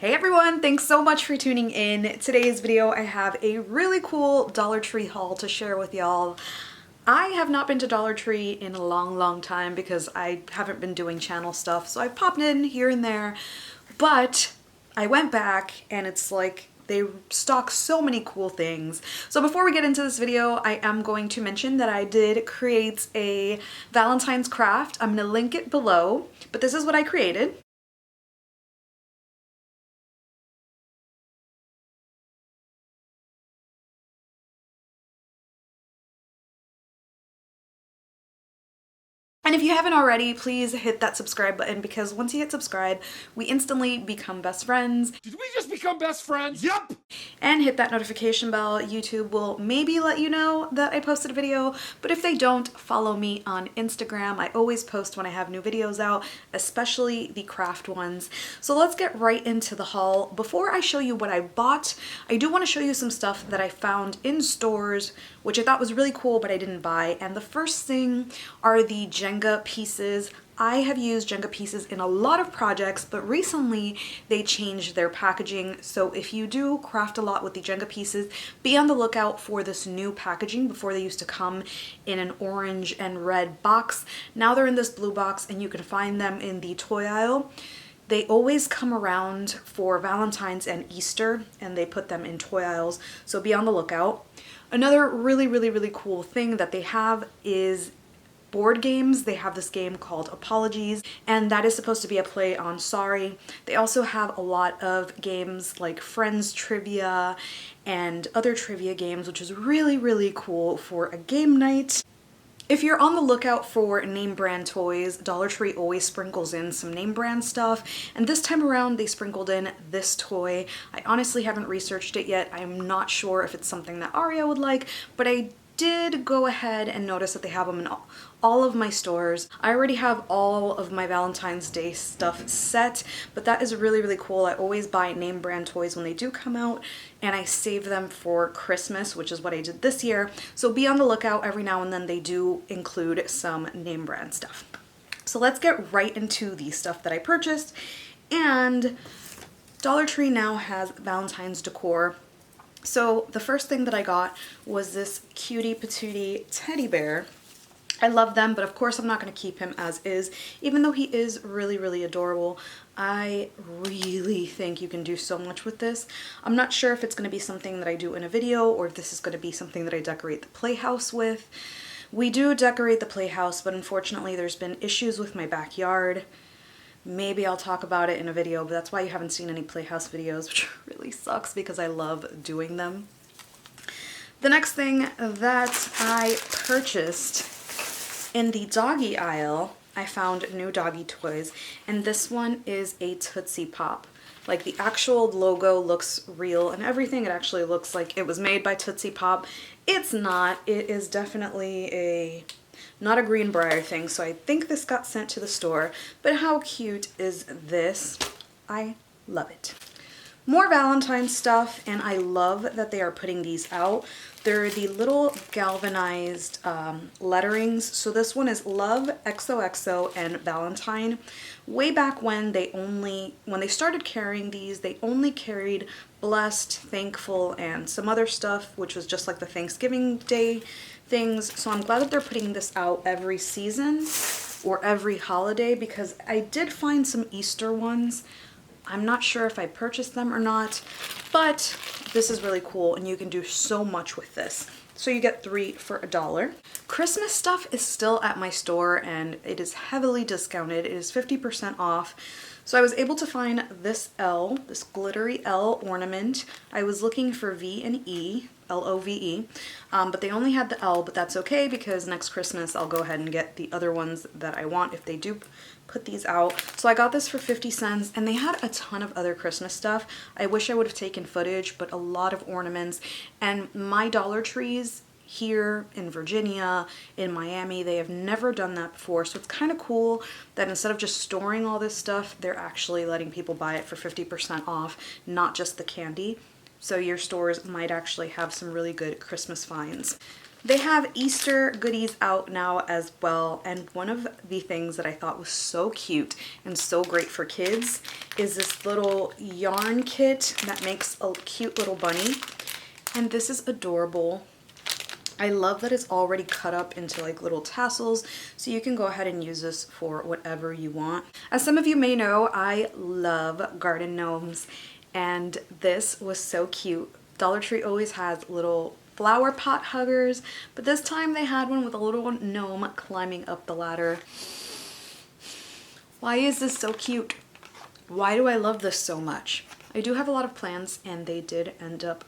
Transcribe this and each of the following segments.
Hey everyone, thanks so much for tuning in. Today's video I have a really cool Dollar Tree haul to share with y'all. I have not been to Dollar Tree in a long time because I haven't been doing channel stuff, so I popped in here and there, but I went back and it's like they stock so many cool things. So before we get into this video, I am going to mention that I did create a Valentine's craft. I'm gonna link it below, but this is what I created. And if you haven't already, please hit that subscribe button because once you hit subscribe, we instantly become best friends. Did we just become best friends? Yup! And hit that notification bell. YouTube will maybe let you know that I posted a video, but if they don't, follow me on Instagram. I always post when I have new videos out, especially the craft ones. So let's get right into the haul. Before I show you what I bought, I do want to show you some stuff that I found in stores, which I thought was really cool, but I didn't buy. And the first thing are the Jenga Pieces. I have used Jenga Pieces in a lot of projects, but recently they changed their packaging. So if you do craft a lot with the Jenga Pieces, be on the lookout for this new packaging. Before they used to come in an orange and red box. Now they're in this blue box and you can find them in the toy aisle. They always come around for Valentine's and Easter and they put them in toy aisles, so be on the lookout. Another really cool thing that they have is board games. They have this game called Apologies, and that is supposed to be a play on sorry. They also have a lot of games like Friends Trivia and other trivia games, which is really cool for a game night. If you're on the lookout for name brand toys, Dollar Tree always sprinkles in some name brand stuff, and this time around they sprinkled in this toy. I honestly haven't researched it yet. I'm not sure if it's something that Aria would like, but I did go ahead and notice that they have them in all of my stores. I already have all of my Valentine's Day stuff set, but that is really cool. I always buy name brand toys when they do come out, and I save them for Christmas, which is what I did this year. So be on the lookout. Every now and then they do include some name brand stuff. So let's get right into the stuff that I purchased. And Dollar Tree now has Valentine's decor. So the first thing that I got was this Cutie Patootie teddy bear. I love them, but of course I'm not going to keep him as is, even though he is really adorable. I really think you can do so much with this. I'm not sure if it's going to be something that I do in a video or if this is going to be something that I decorate the playhouse with. We do decorate the playhouse, but unfortunately there's been issues with my backyard. Maybe I'll talk about it in a video, but that's why you haven't seen any playhouse videos, which really sucks because I love doing them. The next thing that I purchased in the doggy aisle, I found new Doggy Toys, and this one is a Tootsie Pop. Like the actual logo looks real and everything. It actually looks like it was made by Tootsie Pop. It's not. It is definitely not a Greenbrier thing, so I think this got sent to the store. But how cute is this? I love it. More Valentine's stuff, and I love that they are putting these out. They're the little galvanized letterings. So this one is Love, XOXO, and Valentine. Way back when they started carrying these, they only carried Blessed, Thankful, and some other stuff, which was just like the Thanksgiving Day things. So I'm glad that they're putting this out every season or every holiday, because I did find some Easter ones. I'm not sure if I purchased them or not, but this is really cool and you can do so much with this. So you get 3 for $1. Christmas stuff is still at my store and it is heavily discounted. It is 50% off. So I was able to find this L, this glittery L ornament. I was looking for V and E, L-O-V-E, but they only had the L, but that's okay because next Christmas I'll go ahead and get the other ones that I want if they do put these out. So I got this for 50 cents and they had a ton of other Christmas stuff. I wish I would have taken footage, but a lot of ornaments. And my Dollar Trees here in Virginia, in Miami, they have never done that before. So it's kind of cool that instead of just storing all this stuff, they're actually letting people buy it for 50% off, not just the candy. So your stores might actually have some really good Christmas finds. They have Easter goodies out now as well, and one of the things that I thought was so cute and so great for kids is this little yarn kit that makes a cute little bunny, and this is adorable. I love that it's already cut up into like little tassels, so you can go ahead and use this for whatever you want. As some of you may know, I love garden gnomes, and this was so cute. Dollar Tree always has little flower pot huggers, but this time they had one with a little gnome climbing up the ladder. Why is this so cute? Why do I love this so much? I do have a lot of plants, and they did end up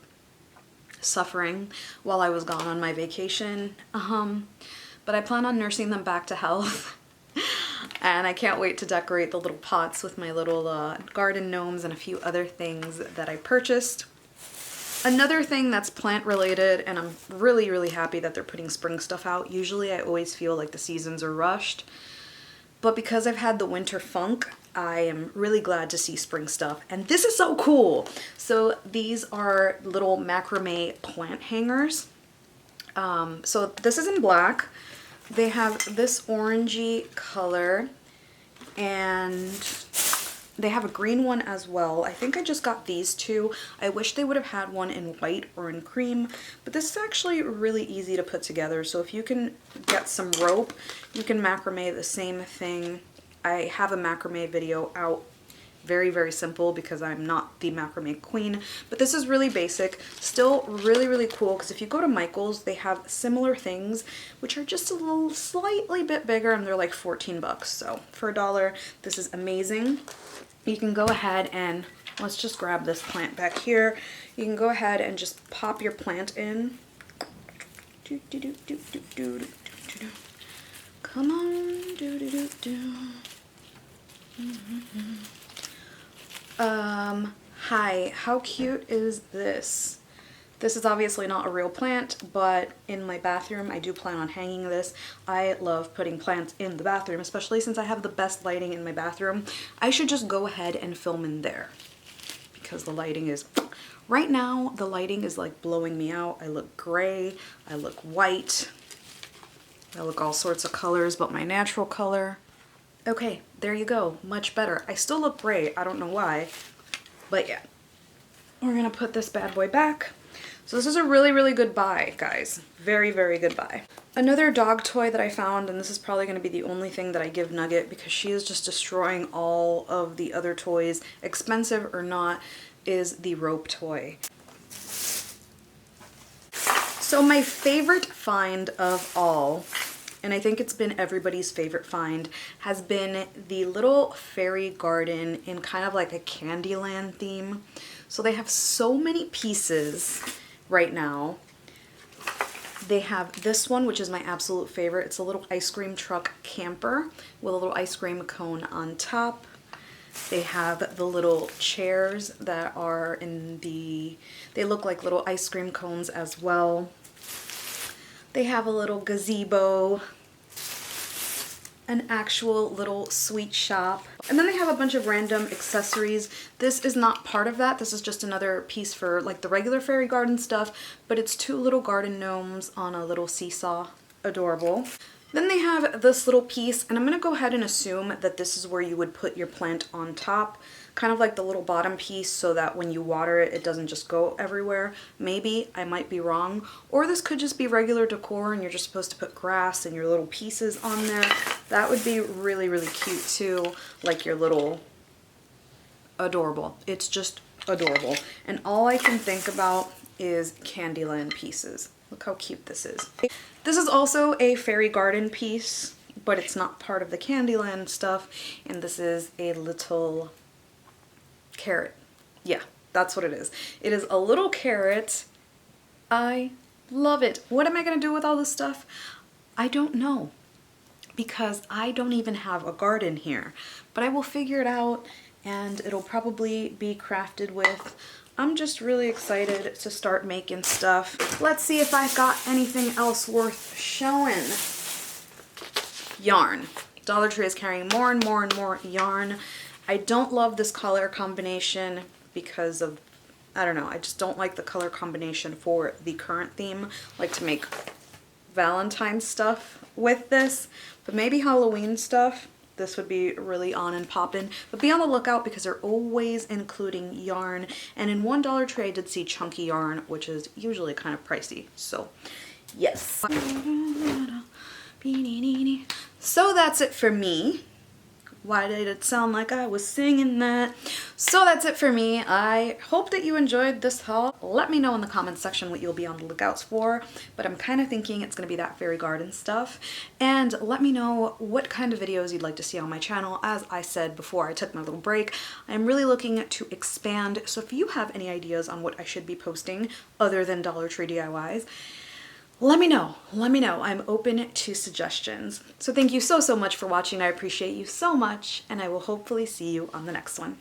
suffering while I was gone on my vacation, but I plan on nursing them back to health. And I can't wait to decorate the little pots with my little garden gnomes and a few other things that I purchased. Another thing that's plant related, and I'm really, really happy that they're putting spring stuff out. Usually I always feel like the seasons are rushed, but because I've had the winter funk, I am really glad to see spring stuff. And this is so cool. So these are little macrame plant hangers. So this is in black. They have this orangey color, and they have a green one as well. I think I just got these two. I wish they would have had one in white or in cream, but this is actually really easy to put together. So if you can get some rope, you can macrame the same thing. I have a macrame video out. Very, very simple because I'm not the macrame queen, but this is really basic, still really, really cool, because if you go to Michael's, they have similar things, which are just a little slightly bit bigger, and they're like 14 bucks. So for $1, this is amazing. You can go ahead and, let's just grab this plant back here. You can go ahead and just pop your plant in. Come on. Hi, how cute is this? This is obviously not a real plant, but in my bathroom I do plan on hanging this. I love putting plants in the bathroom, especially since I have the best lighting in my bathroom. I should just go ahead and film in there because the lighting is, right now the lighting is like blowing me out. I look gray, I look white, I look all sorts of colors but my natural color. Okay, there you go, much better. I still look gray, I don't know why, but yeah. We're gonna put this bad boy back. So this is a really, really good buy, guys. Very, very good buy. Another dog toy that I found, and this is probably gonna be the only thing that I give Nugget because she is just destroying all of the other toys, expensive or not, is the rope toy. So my favorite find of all, and I think it's been everybody's favorite find, has been the little fairy garden in kind of like a Candyland theme. So they have so many pieces right now. They have this one, which is my absolute favorite. It's a little ice cream truck camper with a little ice cream cone on top. They have the little chairs that are in the, they look like little ice cream cones as well. They have a little gazebo, an actual little sweet shop, and then they have a bunch of random accessories. This is not part of that. This is just another piece for like the regular fairy garden stuff, but it's two little garden gnomes on a little seesaw. Adorable. Then they have this little piece, and I'm gonna go ahead and assume that this is where you would put your plant on top, kind of like the little bottom piece, so that when you water it, it doesn't just go everywhere. Maybe, I might be wrong. Or this could just be regular decor and you're just supposed to put grass and your little pieces on there. That would be really, really cute too, like your little, adorable. It's just adorable. And all I can think about is Candyland pieces. Look how cute this is. This is also a fairy garden piece, but it's not part of the Candyland stuff. And this is a little carrot. Yeah, that's what it is. It is a little carrot. I love it. What am I gonna do with all this stuff? I don't know, because I don't even have a garden here, but I will figure it out and it'll probably be crafted with. I'm just really excited to start making stuff. Let's see if I've got anything else worth showing. Yarn. Dollar Tree is carrying more and more and more yarn. I don't love this color combination because of, I don't know, I just don't like the color combination for the current theme. I like to make Valentine stuff with this, but maybe Halloween stuff. This would be really on and poppin', but be on the lookout because they're always including yarn. And in $1 tray I did see chunky yarn, which is usually kind of pricey. So yes. So that's it for me. Why did it sound like I was singing that? So that's it for me. I hope that you enjoyed this haul. Let me know in the comments section what you'll be on the lookouts for, but I'm kind of thinking it's going to be that fairy garden stuff. And let me know what kind of videos you'd like to see on my channel. As I said before I took my little break, I'm really looking to expand, so if you have any ideas on what I should be posting other than Dollar Tree DIYs, let me know. Let me know. I'm open to suggestions. So thank you so much for watching. I appreciate you so much, and I will hopefully see you on the next one.